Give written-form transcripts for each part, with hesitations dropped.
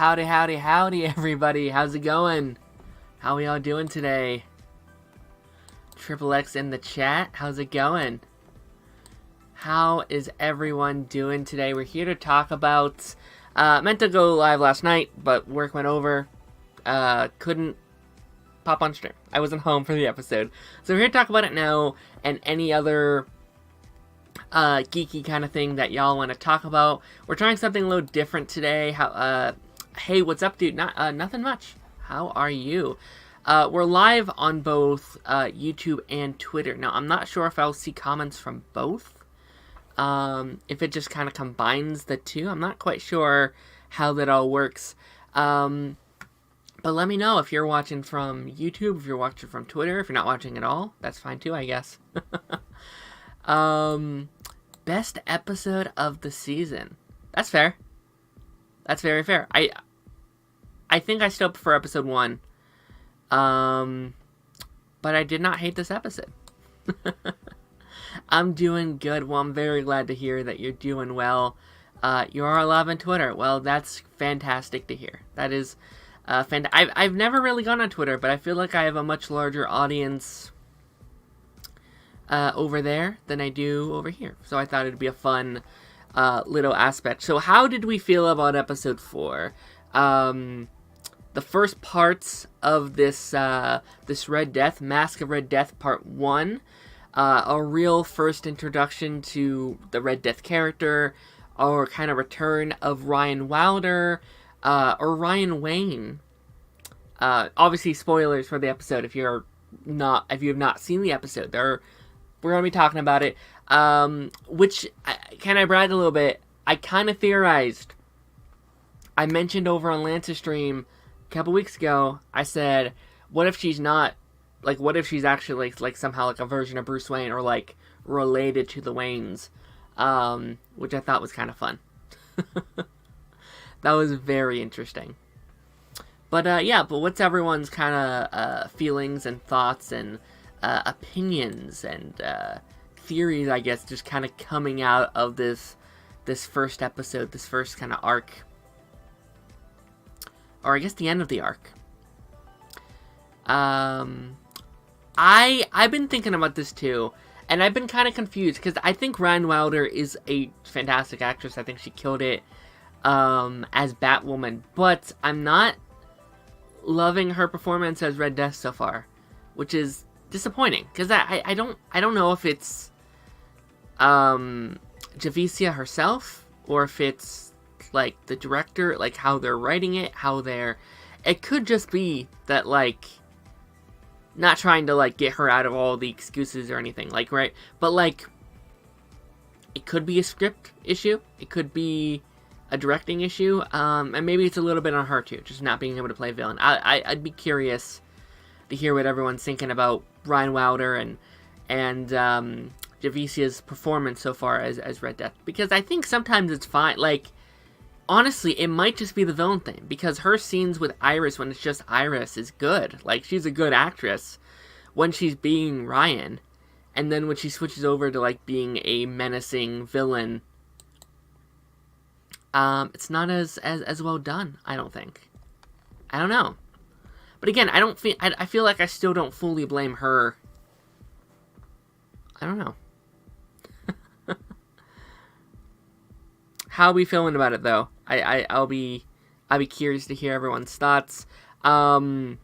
Howdy, everybody. How's it going? How are y'all doing today? Triple X in the chat. How's it going? How is everyone doing today? We're here to talk about... meant to go live last night, but work went over. Couldn't pop on stream. I wasn't home for the episode. So we're here to talk about it now, and any other... geeky kind of thing that y'all want to talk about. We're trying something a little different today. Hey, what's up, dude? Nothing much. How are you? We're live on both YouTube and Twitter. Now, I'm not sure if I'll see comments from both. If it just kind of combines the two. I'm not quite sure how that all works. But let me know if you're watching from YouTube, if you're watching from Twitter, if you're not watching at all. That's fine too, I guess. Best episode of the season. That's fair. That's very fair. I think I still prefer episode 1. But I did not hate this episode. I'm doing good. Well, I'm very glad to hear that you're doing well. You are alive on Twitter. Well, that's fantastic to hear. That is fantastic. I've never really gone on Twitter, but I feel like I have a much larger audience over there than I do over here. So I thought it'd be a fun little aspect. So how did we feel about episode 4? The first parts of this this Red Death, Mask of Red Death Part 1, a real first introduction to the Red Death character, or kind of return of Ryan Wilder, or Ryan Wayne. Obviously, spoilers for the episode if you have not seen the episode. We're going to be talking about it. Which, can I brag a little bit? I kind of theorized. I mentioned over on Lance's stream a couple weeks ago, I said, what if she's not, like, what if she's actually, like somehow, like, a version of Bruce Wayne, or, like, related to the Waynes, which I thought was kind of fun. That was very interesting. But, yeah, but what's everyone's kind of, feelings and thoughts and, opinions and, theories, I guess, just kind of coming out of this first episode, this first kind of arc? Or I guess the end of the arc. I've been thinking about this too, and I've been kind of confused, because I think Ryan Wilder is a fantastic actress. I think she killed it as Batwoman, but I'm not loving her performance as Red Death so far, which is disappointing, because I don't know if it's Javicia herself, or if it's like the director, like how they're writing it, it could just be that, like, not trying to, like, get her out of all the excuses or anything, like, right, but, like, it could be a script issue, it could be a directing issue, and maybe it's a little bit on her too, just not being able to play villain. I'd be curious to hear what everyone's thinking about Ryan Wilder and Javicia's performance so far as Red Death, because I think sometimes it's fine, like, honestly, it might just be the villain thing, because her scenes with Iris, when it's just Iris, is good. Like, she's a good actress when she's being Ryan, and then when she switches over to, like, being a menacing villain, it's not as well done, I don't think. I don't know. But again, I feel like I still don't fully blame her. I don't know. How are we feeling about it, though? I'll be curious to hear everyone's thoughts. I'm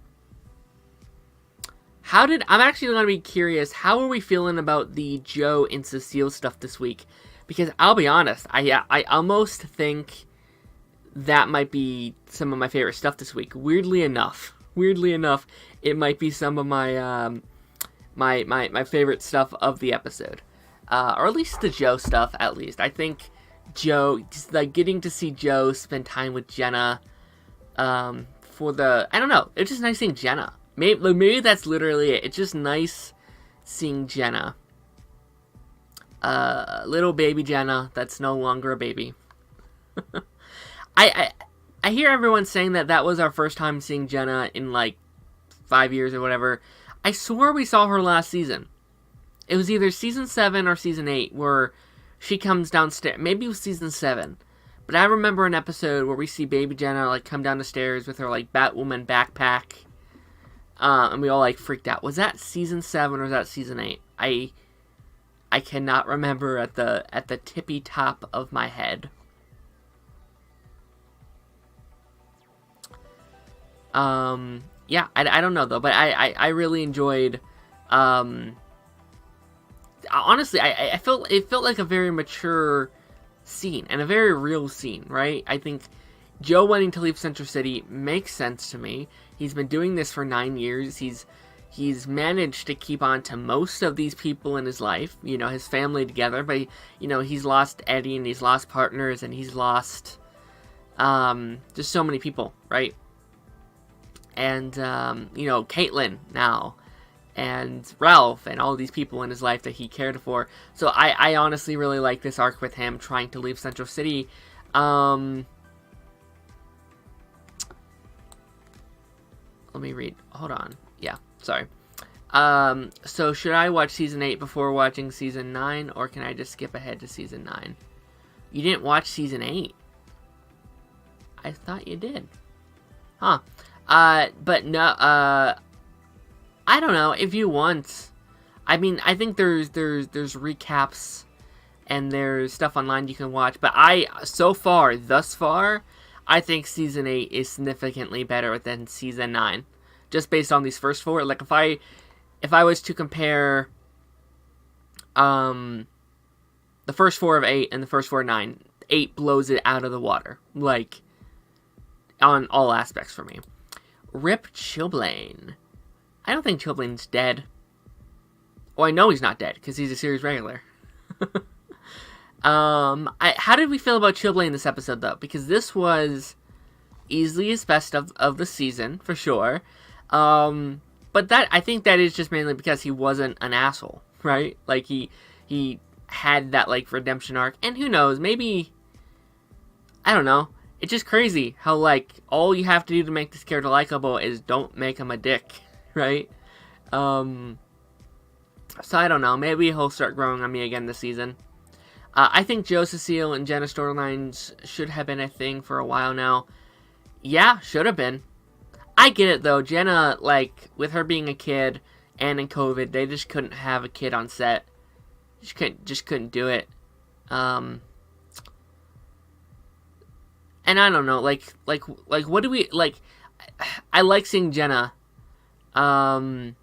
actually going to be curious, how are we feeling about the Joe and Cecile stuff this week? Because I'll be honest, I almost think that might be some of my favorite stuff this week. Weirdly enough, it might be some of my my favorite stuff of the episode, or at least the Joe stuff. At least I think Joe, just like getting to see Joe spend time with Jenna, I don't know, it's just nice seeing Jenna. Maybe that's literally it. It's just nice seeing Jenna. Little baby Jenna that's no longer a baby. I hear everyone saying that was our first time seeing Jenna in like 5 years or whatever. I swore we saw her last season. It was either season 7 or season 8 where she comes downstairs. Maybe it was season 7. But I remember an episode where we see baby Jenna, like, come down the stairs with her, like, Batwoman backpack. And we all, like, freaked out. Was that season 7 or was that season 8? I cannot remember at the tippy top of my head. Yeah, I don't know, though. But I really enjoyed... honestly, I felt it felt like a very mature scene and a very real scene, right? I think Joe wanting to leave Central City makes sense to me. He's been doing this for 9 years. He's managed to keep on to most of these people in his life, you know, his family together, but, you know, he's lost Eddie and he's lost partners and he's lost just so many people, right? And, you know, Caitlin now, and Ralph, and all these people in his life that he cared for. So I honestly really like this arc with him trying to leave Central City. Let me read. Hold on. Yeah, sorry. So should I watch Season 8 before watching Season 9, or can I just skip ahead to Season 9? You didn't watch Season 8? I thought you did. Huh. But no, I don't know, if you want. I mean, I think there's recaps and there's stuff online you can watch, but thus far, I think Season 8 is significantly better than Season 9. Just based on these first 4. Like, if I was to compare the first 4 of 8 and the first 4 of 9, 8 blows it out of the water. Like, on all aspects for me. Rip Chilblain. I don't think Chilblain's dead. Well, I know he's not dead, because he's a series regular. How did we feel about Chilblain this episode, though? Because this was easily his best of the season, for sure. But I think that is just mainly because he wasn't an asshole, right? Like, he had that, like, redemption arc. And who knows, maybe... I don't know. It's just crazy how, like, all you have to do to make this character likable is don't make him a dick. Right? So I don't know. Maybe he'll start growing on me again this season. I think Joe, Cecile, and Jenna storylines should have been a thing for a while now. Yeah, should have been. I get it, though. Jenna, like, with her being a kid and in COVID, they just couldn't have a kid on set. Just couldn't do it. And I don't know. Like, what do we... Like, I like seeing Jenna... but,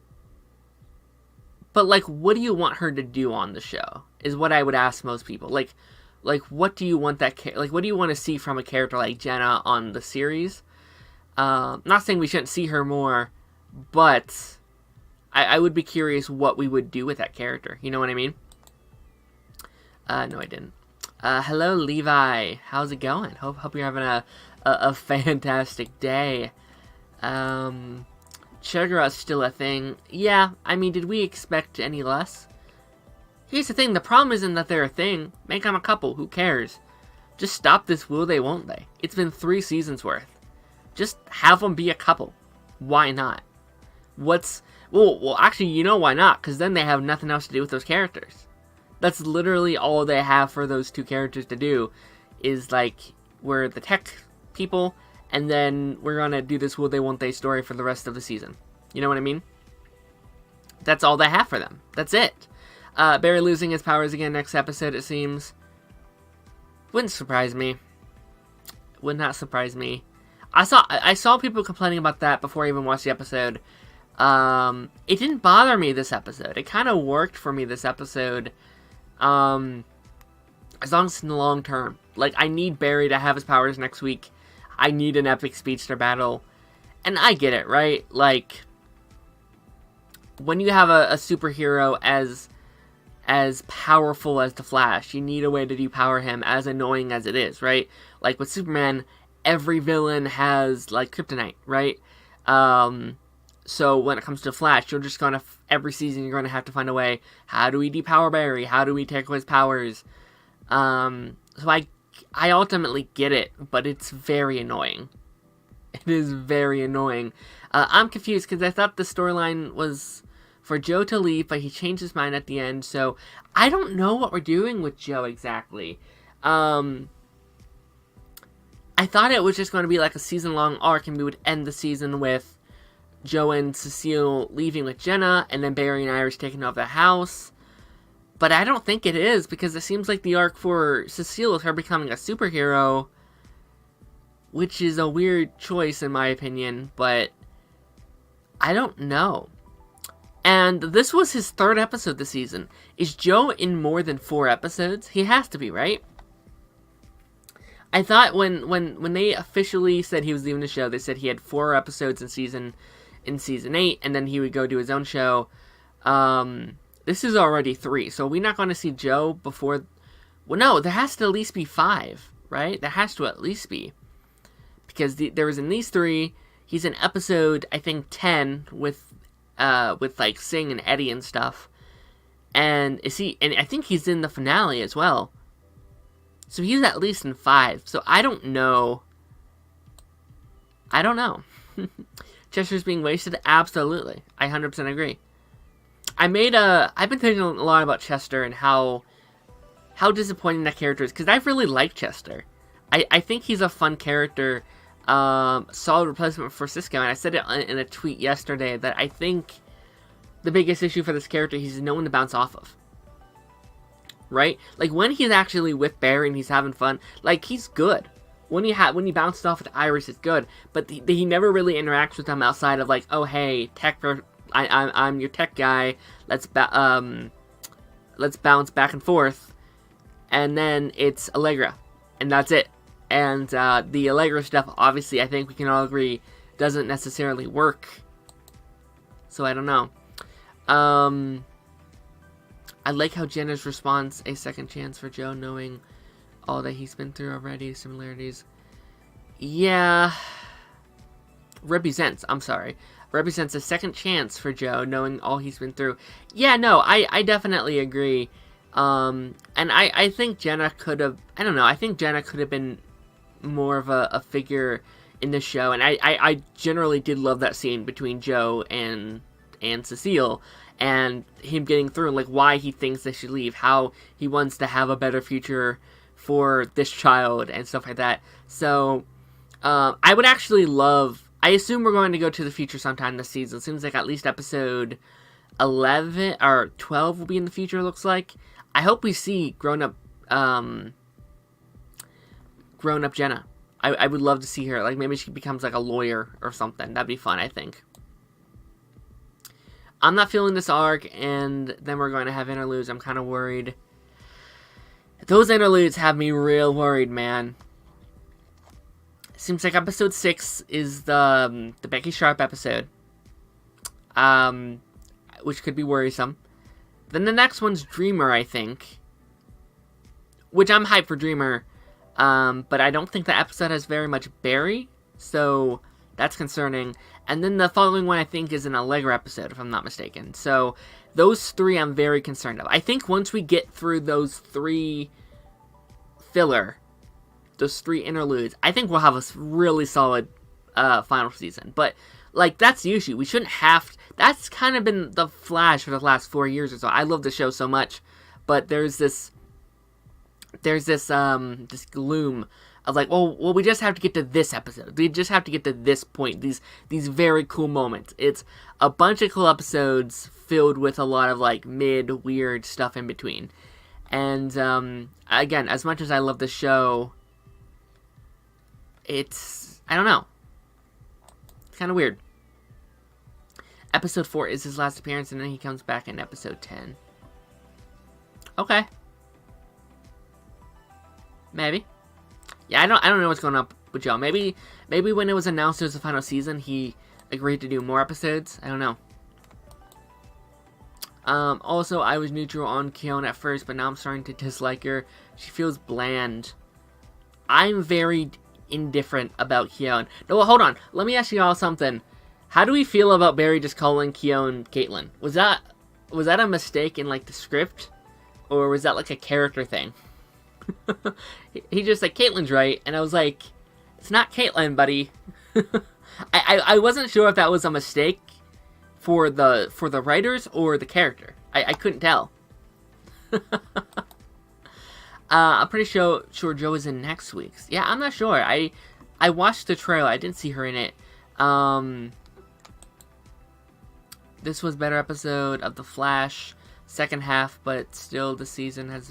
like, what do you want her to do on the show? Is what I would ask most people. Like, what do you want what do you want to see from a character like Jenna on the series? Not saying we shouldn't see her more, but I would be curious what we would do with that character. You know what I mean? No, I didn't. Hello, Levi. How's it going? Hope you're having a fantastic day. Sugar's still a thing. Yeah, I mean, did we expect any less? Here's the thing, the problem isn't that they're a thing. Make them a couple, who cares? Just stop this will they, won't they? It's been 3 seasons worth. Just have them be a couple. Why not? Well, actually, you know why not, because then they have nothing else to do with those characters. That's literally all they have for those 2 characters to do, is, like, we're the tech people, and then we're gonna do this will they, won't they story for the rest of the season. You know what I mean? That's all they have for them. That's it. Barry losing his powers again next episode, it seems. Wouldn't surprise me. Would not surprise me. I saw people complaining about that before I even watched the episode. It didn't bother me this episode. It kind of worked for me this episode. As long as it's in the long term. Like, I need Barry to have his powers next week. I need an epic speedster battle. And I get it, right? Like, when you have a superhero as powerful as the Flash, you need a way to depower him, as annoying as it is, right? Like, with Superman, every villain has, like, kryptonite, right? So when it comes to Flash, you're just gonna, every season, you're gonna have to find a way, how do we depower Barry? How do we take away his powers? So I ultimately get it, but it's very annoying. It is very annoying. I'm confused, because I thought the storyline was for Joe to leave, but he changed his mind at the end, so I don't know what we're doing with Joe exactly. I thought it was just going to be like a season-long arc, and we would end the season with Joe and Cecile leaving with Jenna, and then Barry and Iris taking over the house. But I don't think it is, because it seems like the arc for Cecile is her becoming a superhero, which is a weird choice in my opinion, but I don't know. And this was his 3rd episode this season. Is Joe in more than 4 episodes? He has to be, right? I thought when they officially said he was leaving the show, they said he had 4 episodes in season 8, and then he would go do his own show. This is already 3, so we're not going to see Joe before... Well, no, there has to at least be 5, right? There has to at least be. Because there was in these 3, he's in episode, I think, 10 with like Sing and Eddie and stuff. And I think he's in the finale as well. So he's at least in 5. So I don't know. Chester's being wasted? Absolutely. I 100% agree. I've been thinking a lot about Chester and how disappointing that character is. Because I really like Chester. I think he's a fun character. Solid replacement for Cisco. And I said it in a tweet yesterday that I think the biggest issue for this character, he's no one to bounce off of. Right? Like, when he's actually with Barry and he's having fun, like, he's good. When he bounces off with Iris, it's good. But he never really interacts with them outside of, like, oh, hey, I'm your tech guy. Let's bounce back and forth. And then it's Allegra. And that's it. And the Allegra stuff, obviously, I think we can all agree, doesn't necessarily work. So I don't know. I like how Jenna's response, a second chance for Joe, knowing all that he's been through already, similarities. Yeah. Represents a second chance for Joe, knowing all he's been through. Yeah, no, I definitely agree. And I think Jenna could have, I think Jenna could have been more of a figure in the show. And I generally did love that scene between Joe and Cecile. And him getting through, like, why he thinks they should leave, how he wants to have a better future for this child, and stuff like that. So, I would actually love... I assume we're going to go to the future sometime this season. It seems like at least episode 11, or 12 will be in the future, looks like. I hope we see grown-up Jenna. I would love to see her. Like, maybe she becomes, like, a lawyer or something. That'd be fun, I think. I'm not feeling this arc, and then we're going to have interludes. I'm kind of worried. Those interludes have me real worried, man. Seems like episode 6 is the Becky Sharp episode. Which could be worrisome. Then the next one's Dreamer, I think. Which I'm hyped for Dreamer. But I don't think the episode has very much Barry. So that's concerning. And then the following one, I think, is an Allegra episode, if I'm not mistaken. So, those 3 I'm very concerned of. I think once we get through those 3 interludes, I think we'll have a really solid final season. But, like, that's the issue. We shouldn't have... That's kind of been the Flash for the last 4 years or so. I love the show so much. But there's this gloom of like, well, we just have to get to this episode. We just have to get to this point. These very cool moments. It's a bunch of cool episodes filled with a lot of like weird stuff in between. And again, as much as I love the show, I don't know. It's kind of weird. Episode 4 is his last appearance, and then he comes back in episode 10. Okay. Maybe. Yeah, I don't know what's going on with Joe. Maybe when it was announced it was the final season, he agreed to do more episodes. I don't know. Also, I was neutral on Keon at first, but now I'm starting to dislike her. She feels bland. I'm very indifferent about Keon. No, well, hold on. Let me ask you all something. How do we feel about Barry just calling Keon Caitlin? Was that a mistake in like the script, or was that like a character thing? He just said Caitlin's right, and I was like, it's not Caitlin, buddy. I wasn't sure if that was a mistake for the writers or the character. I couldn't tell. I'm pretty sure Joe is in next week's. Yeah, I'm not sure. I watched the trailer. I didn't see her in it. This was a better episode of The Flash, second half, but still the season has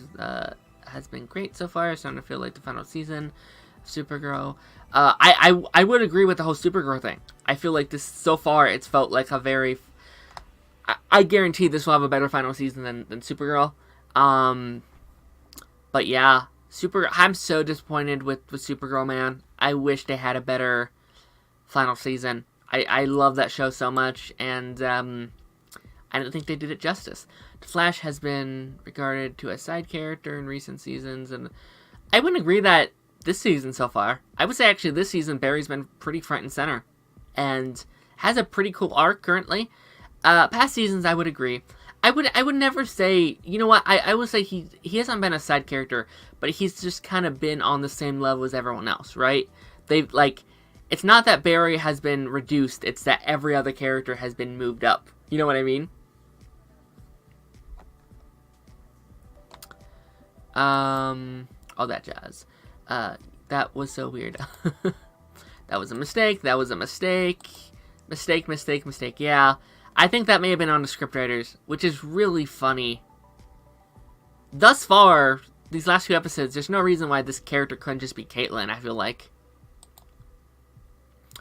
been great so far. It's starting to feel like the final season of Supergirl. I would agree with the whole Supergirl thing. I feel like this, so far, it's felt like a very... I guarantee this will have a better final season than Supergirl. But yeah, I'm so disappointed with Supergirl, man. I wish they had a better final season. I love that show so much, and I don't think they did it justice. The Flash has been regarded to a side character in recent seasons, and I wouldn't agree that this season so far. I would say actually this season Barry's been pretty front and center, and has a pretty cool arc currently. Past seasons I would agree. I would never say, you know what, I would say he hasn't been a side character, but he's just kind of been on the same level as everyone else, right? They've, like, it's not that Barry has been reduced, it's that every other character has been moved up. You know what I mean? All that jazz. That was so weird. That was a mistake, that was a mistake. Mistake, yeah. I think that may have been on the scriptwriters, which is really funny. Thus far, these last few episodes, there's no reason why this character couldn't just be Caitlyn, I feel like.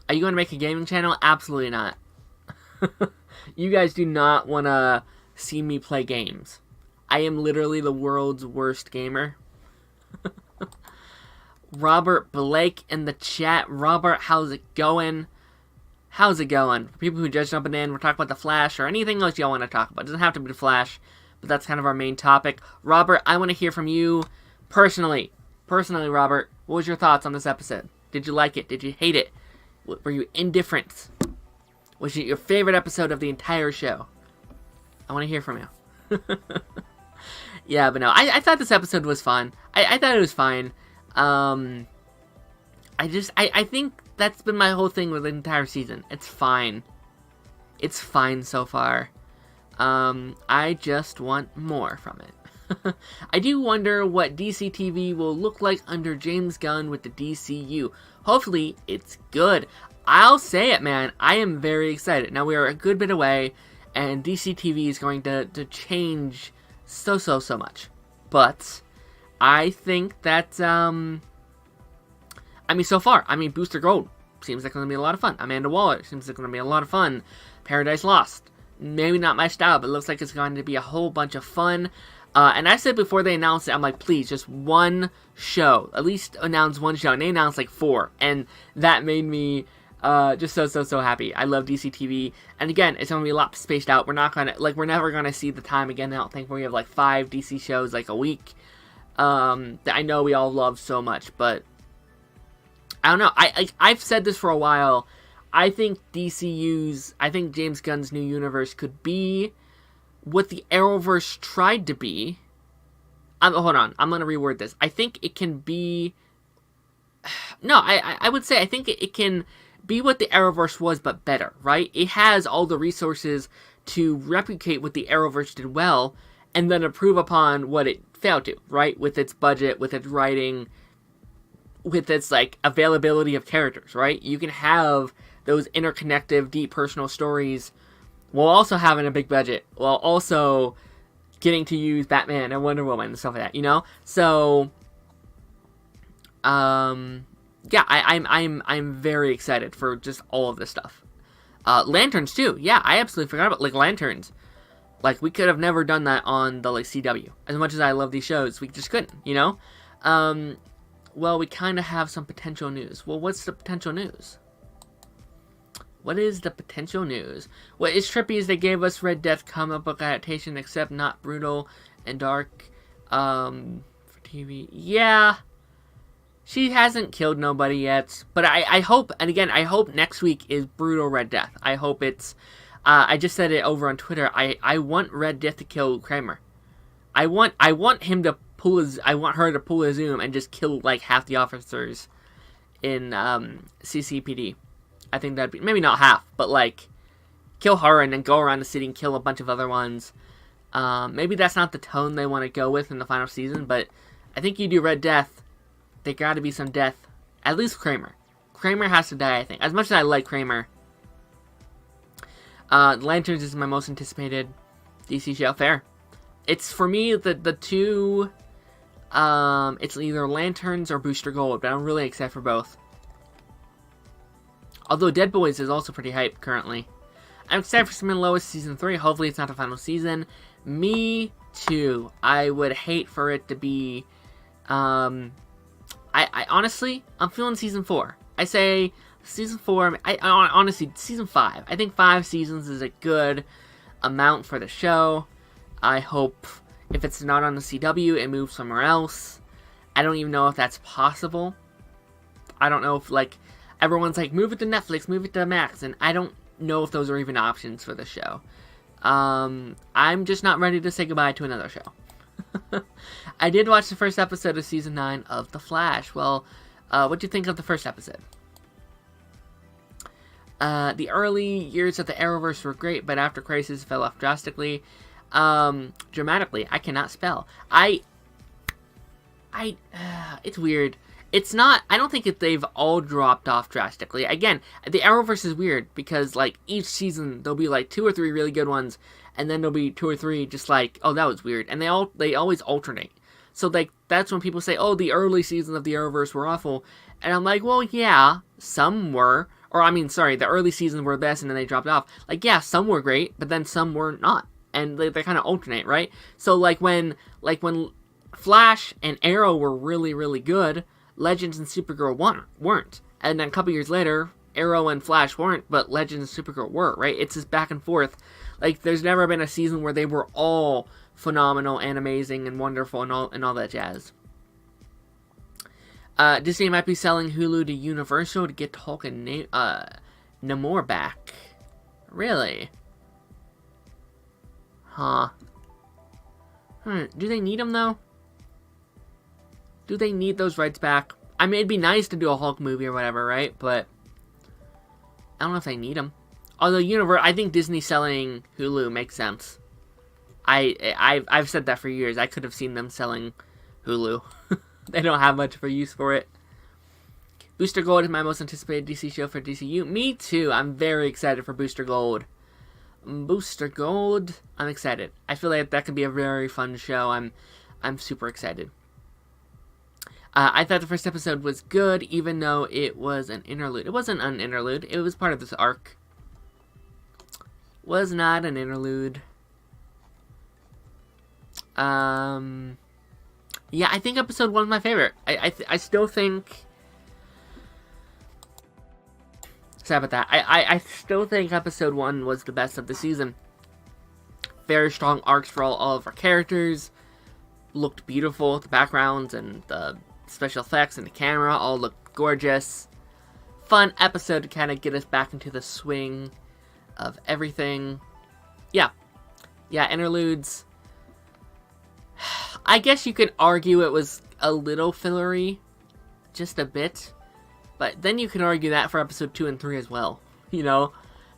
Are you going to make a gaming channel? Absolutely not. You guys do not want to see me play games. I am literally the world's worst gamer. Robert Blake in the chat. Robert, how's it going? How's it going? For people who just jumping in, we're talking about The Flash or anything else y'all want to talk about. It doesn't have to be The Flash, but that's kind of our main topic. Robert, I want to hear from you personally. Personally, Robert, what was your thoughts on this episode? Did you like it? Did you hate it? Were you indifferent? Was it your favorite episode of the entire show? I want to hear from you. Yeah, but no, I thought this episode was fun. I thought it was fine. I think that's been my whole thing with the entire season. It's fine. It's fine so far. I just want more from it. I do wonder what DC TV will look like under James Gunn with the DCU. Hopefully, it's good. I'll say it, man. I am very excited. Now, we are a good bit away, and DC TV is going to change so much. But I think that, so far, Booster Gold seems like it's going to be a lot of fun. Amanda Waller seems like it's going to be a lot of fun. Paradise Lost, maybe not my style, but it looks like it's going to be a whole bunch of fun. And I said before they announced it, I'm like, please, just one show. At least announce one show. And they announced like 4. And that made me just so happy. I love DC TV. And again, it's going to be a lot spaced out. We're never going to see the time again. I don't think we have like 5 DC shows like a week. That I know we all love so much. But I don't know. I've said this for a while. I think James Gunn's new universe could be what the Arrowverse tried to be. Hold on, I'm going to reword this. I think it can be... No, I would say I think it can be what the Arrowverse was, but better, right? It has all the resources to replicate what the Arrowverse did well, and then improve upon what it failed to, right? With its budget, with its writing, with its, like, availability of characters, right? You can have those interconnective, deep personal stories while also having a big budget, while also getting to use Batman and Wonder Woman and stuff like that, you know? So, yeah, I'm very excited for just all of this stuff. Lanterns too, yeah, I absolutely forgot about, like, Lanterns. Like, we could have never done that on the, like, CW. As much as I love these shows, we just couldn't, you know? Well, we kind of have some potential news. Well, what's the potential news? What is the potential news? What is trippy is they gave us Red Death comic book adaptation, except not brutal and dark, for TV. Yeah. She hasn't killed nobody yet. But I hope, and again, I hope next week is brutal Red Death. I hope it's, I just said it over on Twitter. I want Red Death to kill Kramer. I want her to pull a zoom and just kill, like, half the officers in, CCPD. I think that'd be, maybe not half, but, like, kill her and then go around the city and kill a bunch of other ones. Maybe that's not the tone they want to go with in the final season, but I think you do Red Death, there gotta be some death. At least Kramer. Kramer has to die, I think. As much as I like Kramer. Lanterns is my most anticipated DC show. Fair. It's, for me, the two... it's either Lanterns or Booster Gold, but I'm really excited for both. Although Dead Boys is also pretty hyped currently. I'm excited for Sam and Lois Season 3. Hopefully it's not the final season. Me too. I would hate for it to be... I honestly, I'm feeling Season 4. I say Season 4... honestly, Season 5. I think 5 seasons is a good amount for the show. I hope if it's not on the CW, it moves somewhere else. I don't even know if that's possible. I don't know if, like... Everyone's like, move it to Netflix, move it to Max, and I don't know if those are even options for the show. I'm just not ready to say goodbye to another show. I did watch the first episode of Season 9 of The Flash. Well, what do you think of the first episode? The early years of the Arrowverse were great, but after Crisis fell off drastically. Dramatically. I cannot spell. It's weird. It's not, I don't think they've all dropped off drastically. Again, the Arrowverse is weird because, like, each season there'll be, like, 2 or 3 really good ones, and then there'll be 2 or 3 just like, oh, that was weird. And they always alternate. So, like, that's when people say, oh, the early seasons of the Arrowverse were awful. And I'm like, well, yeah, some were. Or, I mean, sorry, the early seasons were best and then they dropped off. Like, yeah, some were great, but then some were not. And they kind of alternate, right? So, like, when Flash and Arrow were really, really good, Legends and Supergirl weren't. And then a couple years later, Arrow and Flash weren't, but Legends and Supergirl were, right? It's just back and forth. Like, there's never been a season where they were all phenomenal and amazing and wonderful and all that jazz. Disney might be selling Hulu to Universal to get Hulk and Namor back. Really? Huh. Do they need them, though? Do they need those rights back? I mean, it'd be nice to do a Hulk movie or whatever, right? But I don't know if they need them. Although I think Disney selling Hulu makes sense. I've said that for years. I could have seen them selling Hulu. They don't have much of a use for it. Booster Gold is my most anticipated DC show for DCU. Me too. I'm very excited for Booster Gold. Booster Gold. I'm excited. I feel like that could be a very fun show. I'm super excited. I thought the first episode was good, even though it was an interlude. It wasn't an interlude. It was part of this arc. Was not an interlude. Yeah, I think episode 1 was my favorite. I still think... Sorry about that. I still think episode 1 was the best of the season. Very strong arcs for all of our characters. Looked beautiful. The backgrounds and the special effects and the camera all looked gorgeous. Fun episode to kind of get us back into the swing of everything. Yeah, interludes. I guess you could argue it was a little fillery, just a bit. But then you can argue that for episode 2 and 3 as well. You know,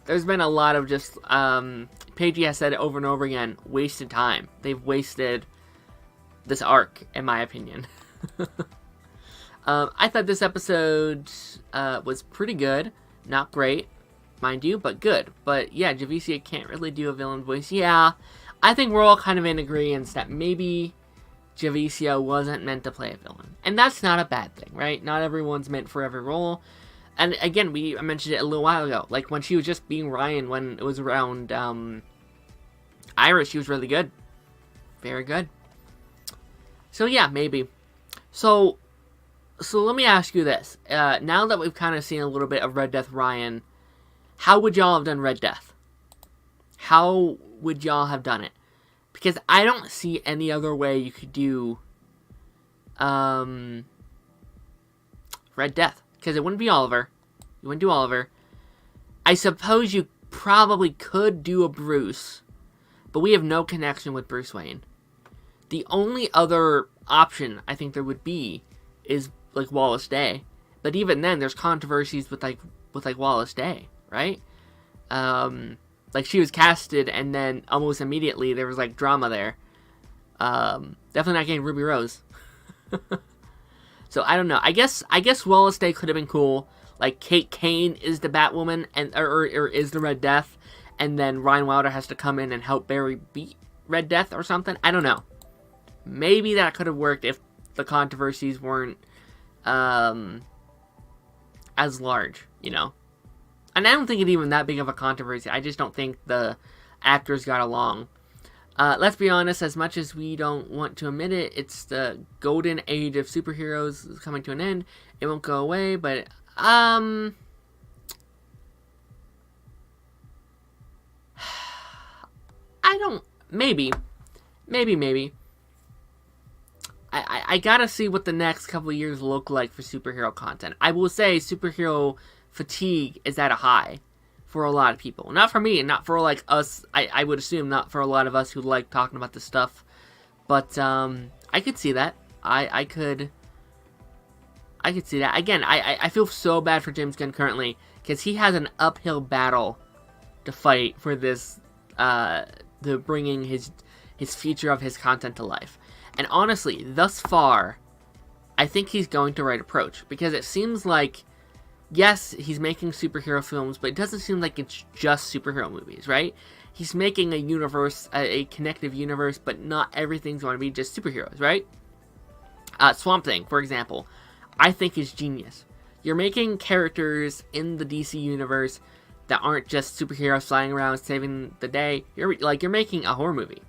there's been a lot of just, Paige has said it over and over again, wasted time. They've wasted this arc, in my opinion. I thought this episode was pretty good. Not great, mind you, but good. But yeah, Javicia can't really do a villain voice. Yeah, I think we're all kind of in agreement that maybe Javicia wasn't meant to play a villain. And that's not a bad thing, right? Not everyone's meant for every role. And again, I mentioned it a little while ago. Like, when she was just being Ryan, when it was around Iris, she was really good. Very good. So yeah, maybe. So let me ask you this. Now that we've kind of seen a little bit of Red Death Ryan, how would y'all have done Red Death? How would y'all have done it? Because I don't see any other way you could do Red Death. Because it wouldn't be Oliver. You wouldn't do Oliver. I suppose you probably could do a Bruce, but we have no connection with Bruce Wayne. The only other option I think there would be is like Wallace Day. But even then, there's controversies with Wallace Day, right? Like, she was casted, and then almost immediately there was like drama there. Definitely not getting Ruby Rose. So I don't know. I guess Wallace Day could have been cool. like Kate Kane is the Batwoman and or is the Red Death, and then Ryan Wilder has to come in and help Barry beat Red Death or something. I don't know. Maybe that could have worked if the controversies weren't as large, you know. And I don't think it's even that big of a controversy. I just don't think the actors got along. Let's be honest, as much as we don't want to admit it, it's the golden age of superheroes coming to an end. It won't go away, but, I don't, maybe. I gotta see what the next couple of years look like for superhero content. I will say superhero fatigue is at a high for a lot of people. Not for me, and not for, like, us. I would assume not for a lot of us who like talking about this stuff. But, I could see that. I could see that. Again, I feel so bad for James Gunn currently, because he has an uphill battle to fight for this, to bringing his future of his content to life. And honestly, thus far, I think he's going to right approach, because it seems like, yes, he's making superhero films, but it doesn't seem like it's just superhero movies, right? He's making a universe, a connective universe, but not everything's going to be just superheroes, right? Swamp Thing, for example, I think is genius. You're making characters in the DC universe that aren't just superheroes flying around saving the day. You're making a horror movie,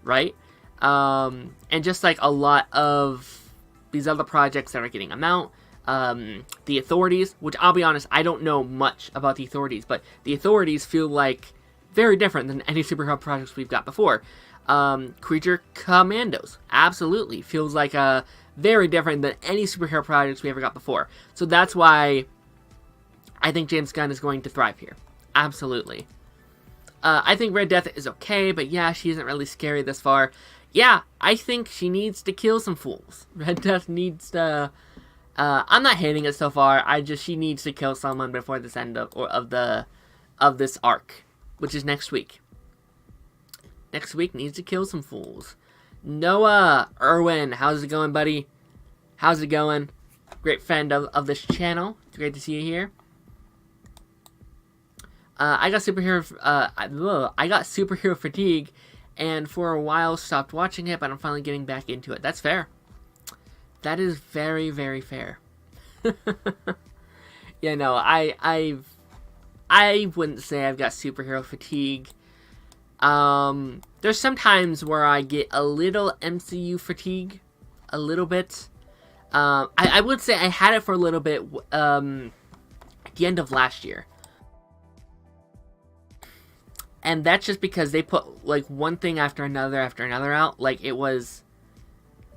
right? And just like a lot of these other projects that are getting them out, the Authorities, which I'll be honest, I don't know much about the Authorities, but the Authorities feel like very different than any superhero projects we've got before. Creature Commandos, absolutely, feels like very different than any superhero projects we ever got before. So that's why I think James Gunn is going to thrive here. Absolutely. I think Red Death is okay, but yeah, she isn't really scary this far. Yeah, I think she needs to kill some fools. Red Death needs to... I'm not hating it so far. She needs to kill someone before this end of this arc, which is next week. Next week needs to kill some fools. Noah Irwin, how's it going, buddy? How's it going? Great friend of this channel. It's great to see you here. I got superhero fatigue, and for a while stopped watching it, but I'm finally getting back into it. That's fair. That is very, very fair. Yeah, no, I wouldn't say I've got superhero fatigue. There's some times where I get a little MCU fatigue, a little bit. I would say I had it for a little bit at the end of last year. And that's just because they put, like, one thing after another out. Like, it was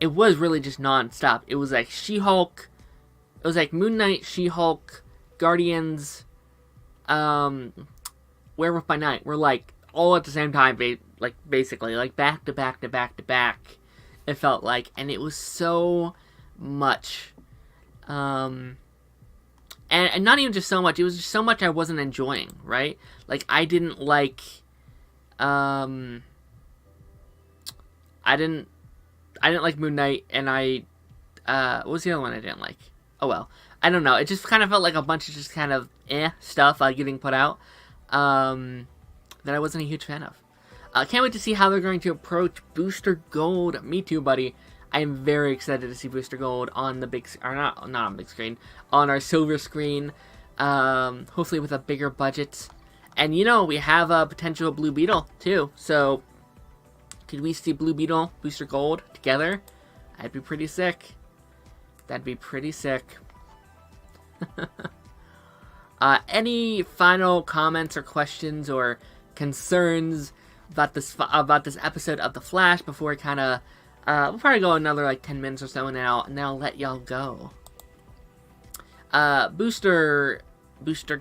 really just non-stop. It was like She-Hulk, it was like Moon Knight, She-Hulk, Guardians, Werewolf by Night were, like, all at the same time, basically, like, back to back to back to back, it felt like, and it was so much, and not even just so much, it was just so much I wasn't enjoying, right? Like, I didn't like, I didn't like Moon Knight, and what was the other one I didn't like? Oh well, I don't know, it just kind of felt like a bunch of just kind of stuff getting put out, that I wasn't a huge fan of. Can't wait to see how they're going to approach Booster Gold. Me too, buddy. I am very excited to see Booster Gold on the big, or not on big screen, on our silver screen, hopefully with a bigger budget. And you know, we have a potential Blue Beetle too, so could we see Blue Beetle, Booster Gold together? That'd be pretty sick. That'd be pretty sick. Any final comments or questions or concerns about this episode of The Flash before we kind of we'll probably go another like 10 minutes or so, and then I'll let y'all go. Booster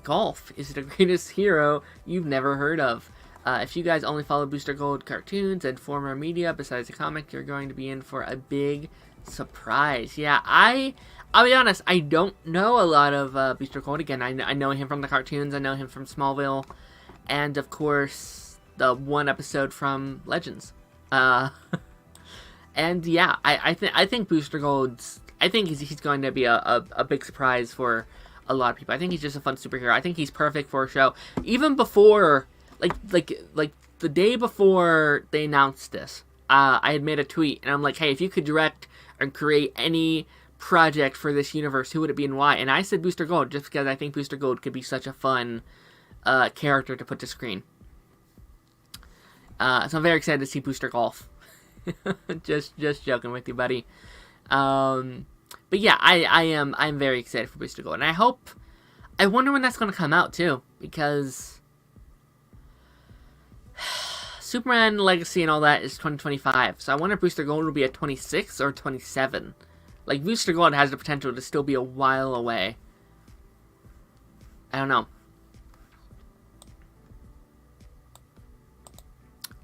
Golf is the greatest hero you've never heard of. If you guys only follow Booster Gold cartoons and former media besides the comic, you're going to be in for a big surprise. Yeah, I'll be honest, I don't know a lot of Booster Gold. Again, I know him from the cartoons, I know him from Smallville, and of course the one episode from Legends. And yeah, I think Booster Gold's, I think he's going to be a big surprise for a lot of people. I think he's just a fun superhero. I think he's perfect for a show. Even before, like the day before they announced this, I had made a tweet, and I'm like, hey, if you could direct and create any project for this universe, who would it be and why? And I said Booster Gold, just because I think Booster Gold could be such a fun character to put to screen. So I'm very excited to see Booster Golf. just joking with you, buddy. But yeah, I'm very excited for Booster Gold, and I wonder when that's going to come out too, because Superman Legacy and all that is 2025. So I wonder if Booster Gold will be at 26 or 27. Like, Booster Gold has the potential to still be a while away. I don't know.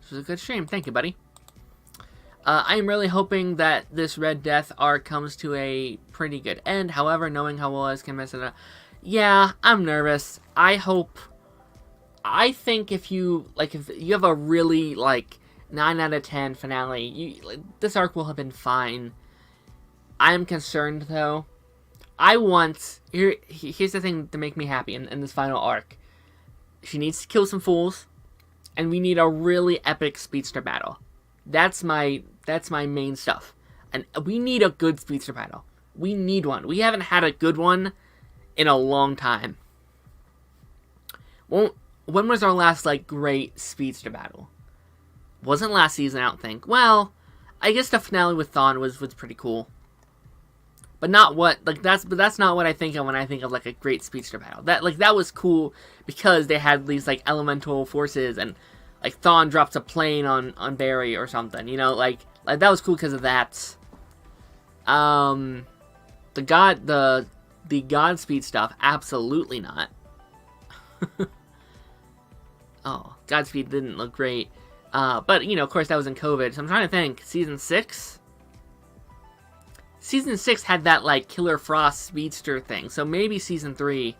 This was a good stream. Thank you, buddy. I'm really hoping that this Red Death arc comes to a pretty good end. However, knowing how well can mess it up, yeah, I'm nervous. I think if you have a really 9 out of 10 finale, this arc will have been fine. I'm concerned though. Here's the thing to make me happy in this final arc. She needs to kill some fools, and we need a really epic speedster battle. That's my main stuff. And we need a good speedster battle. We need one. We haven't had a good one in a long time. When was our last great speedster battle? Wasn't last season, I don't think. Well, I guess the finale with Thawne was pretty cool. But that's not what I think of when I think of a great speedster battle. That was cool because they had these elemental forces, and Thawne drops a plane on Barry or something, that was cool because of that. The Godspeed stuff, absolutely not. Oh, Godspeed didn't look great. But of course that was in COVID, so I'm trying to think. Season 6? Season 6 had that Killer Frost speedster thing, so maybe Season 3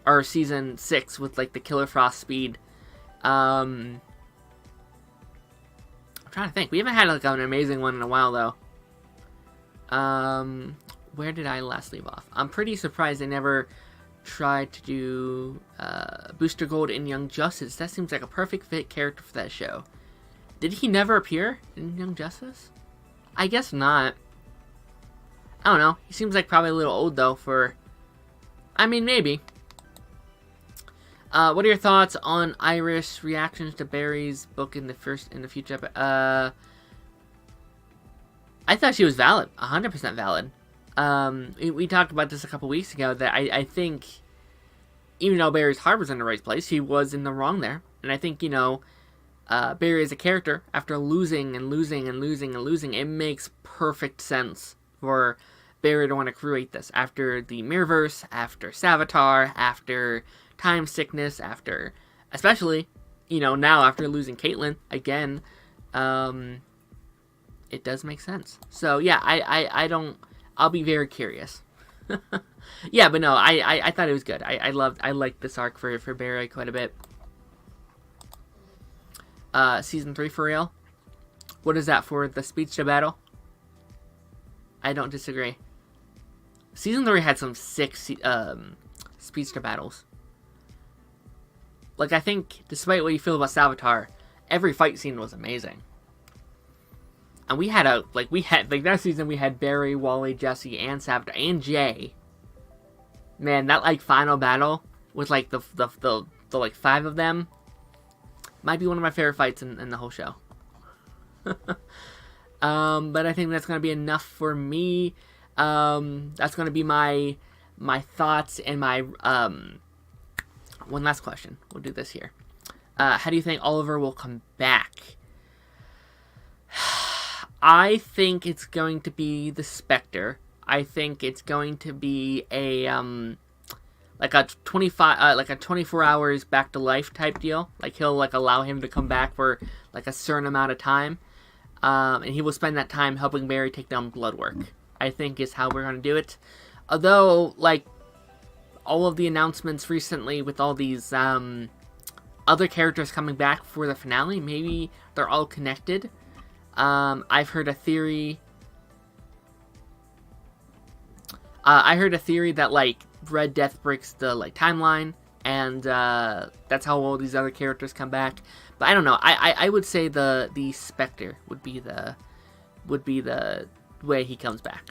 or Season 6 with the Killer Frost speed. I'm trying to think. We haven't had an amazing one in a while though. Where did I last leave off? I'm pretty surprised they never tried to do Booster Gold in Young Justice. That seems like a perfect fit character for that show. Did he never appear in Young Justice? I guess not. I don't know. He seems probably a little old though for... I mean, maybe. What are your thoughts on Iris' reactions to Barry's book in the future episode? I thought she was valid. 100% valid. We talked about this a couple weeks ago, that I think, even though Barry's heart was in the right place, he was in the wrong there. And I think, Barry as a character, after losing, it makes perfect sense for Barry to want to create this. After the Mirrorverse, after Savitar, after time sickness, especially, now after losing Caitlyn again, it does make sense. So yeah, I'll be very curious. Yeah, but no, I thought it was good. I liked this arc for Barry quite a bit. Season 3 for real? What is that for, the speedster battle? I don't disagree. Season 3 had some sick speedster battles. I think, despite what you feel about Savitar, every fight scene was amazing. And we had that season we had Barry, Wally, Jesse, and Savitar, and Jay. Man, that final battle with the 5 of them might be one of my favorite fights in the whole show. But I think that's gonna be enough for me. That's gonna be my thoughts and my one last question. We'll do this here. How do you think Oliver will come back? I think it's going to be the Spectre. I think it's going to be a a 24 hours back to life type deal. He'll allow him to come back for a certain amount of time, and he will spend that time helping Barry take down Bloodwork. I think is how we're gonna do it. Although all of the announcements recently with all these other characters coming back for the finale, maybe they're all connected. I've heard a theory. I heard a theory that Red Death breaks the like timeline, and that's how all these other characters come back. But I don't know. I would say the Spectre would be the way he comes back.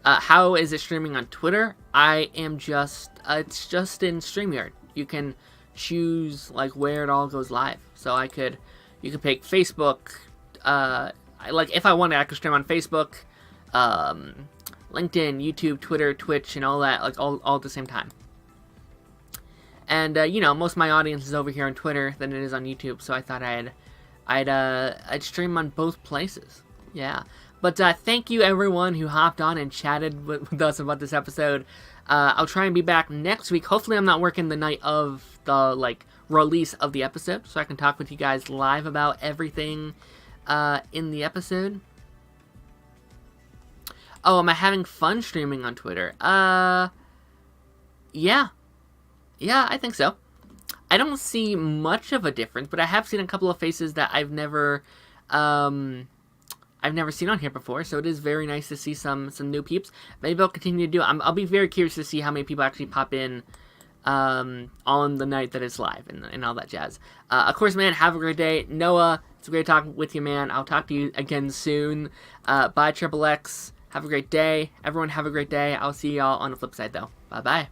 How is it streaming on Twitter? I am just it's just in StreamYard. You can choose like where it all goes live. So you could pick Facebook. Like if I wanted, I could stream on Facebook, LinkedIn, YouTube, Twitter, Twitch, and all that, like all at the same time. And you know, most of my audience is over here on Twitter than it is on YouTube, so I thought I'd stream on both places. Yeah. But thank you everyone who hopped on and chatted with us about this episode. I'll try and be back next week. Hopefully I'm not working the night of the like release of the episode, so I can talk with you guys live about everything in the episode. Oh, am I having fun streaming on Twitter? Yeah, I think so. I don't see much of a difference, but I have seen a couple of faces that I've never seen on here before, so it is very nice to see some new peeps. Maybe I'll continue to do it. I'll be very curious to see how many people actually pop in on the night that it's live and all that jazz. Of course, man, have a great day. Noah, it's great talking with you, man. I'll talk to you again soon. Bye, Triple X. Have a great day. Everyone have a great day. I'll see y'all on the flip side, though. Bye-bye.